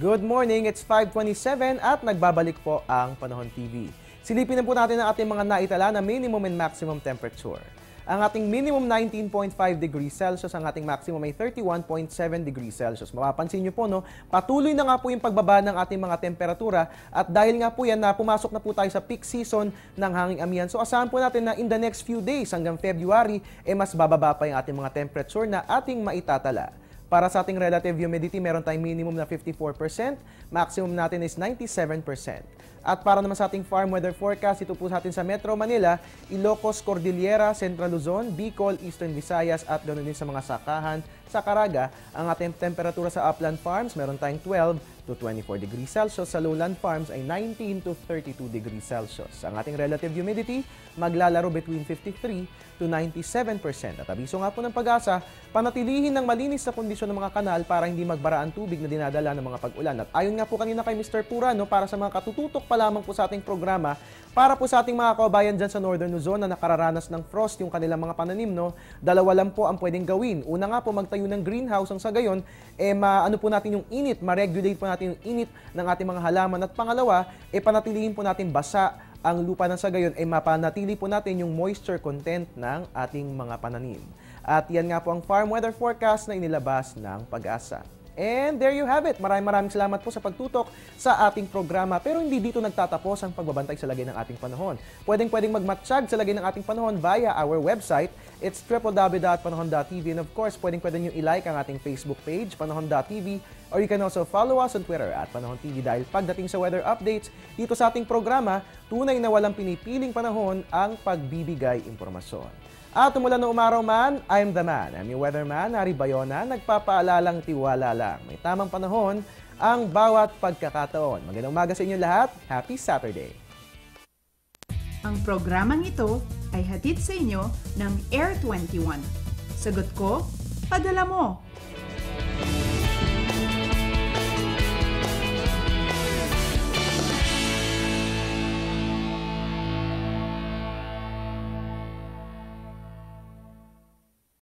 Good morning, it's 5:27 at nagbabalik po ang Panahon TV. Silipin na po natin ang ating mga naitala na minimum and maximum temperature. Ang ating minimum 19.5 degrees Celsius, ang ating maximum ay 31.7 degrees Celsius. Mapapansin nyo po, no, patuloy na nga po yung pagbaba ng ating mga temperatura at dahil nga po yan na pumasok na po tayo sa peak season ng hanging amihan. So asahan po natin na in the next few days hanggang February, mas bababa pa yung ating mga temperature na ating maitatala. Para sa ating relative humidity, meron tayong minimum na 54%, maximum natin is 97%. At para naman sa ating farm weather forecast, ito po sa atin sa Metro Manila, Ilocos, Cordillera, Central Luzon, Bicol, Eastern Visayas at ganoon din sa mga sakahan sa Caraga. Ang ating temperatura sa upland farms, meron tayong 12 to 24 degrees Celsius. Sa lowland farms ay 19 to 32 degrees Celsius. Ang ating relative humidity, maglalaro between 53 to 97%. At abiso nga po ng Pag-asa, panatilihin ng malinis na kondisyon ng mga kanal para hindi magbara ang tubig na dinadala ng mga pag-ulan. At ayon nga po kanina kay Mr. Pura, no, para sa mga katututok pa lamang po sa ating programa, para po sa ating mga kababayan dyan sa Northern Luzon na nakararanas ng frost yung kanilang mga pananim, no, dalawa lang po ang pwedeng gawin. Una nga po, magtayo ng greenhouse ang sa gayon, ano po natin yung init, ma-regulate po natin yung init ng ating mga halaman. At pangalawa, panatilihin po natin basa ang lupa ng sa gayon, mapanatili po natin yung moisture content ng ating mga pananim. At yan nga po ang farm weather forecast na inilabas ng Pag-asa. And there you have it. Maraming salamat po sa pagtutok sa ating programa. Pero hindi dito nagtatapos ang pagbabantay sa lagay ng ating panahon. Pwedeng magmatsyag sa lagay ng ating panahon via our website. It's www.panahon.tv. And of course, pwedeng nyo i-like ang ating Facebook page, panahon.tv. Or you can also follow us on Twitter at Panahon TV. Dahil pagdating sa weather updates, dito sa ating programa, tunay na walang pinipiling panahon ang pagbibigay impormasyon. At umulan na umaraw man, I'm the man. I'm your weatherman, Harry Bayona, nagpapaalalang tiwala lang. May tamang panahon ang bawat pagkakataon. Magandang umaga sa inyo lahat. Happy Saturday! Ang programang ito ay hatid sa inyo ng Air 21. Sagot ko, padala mo!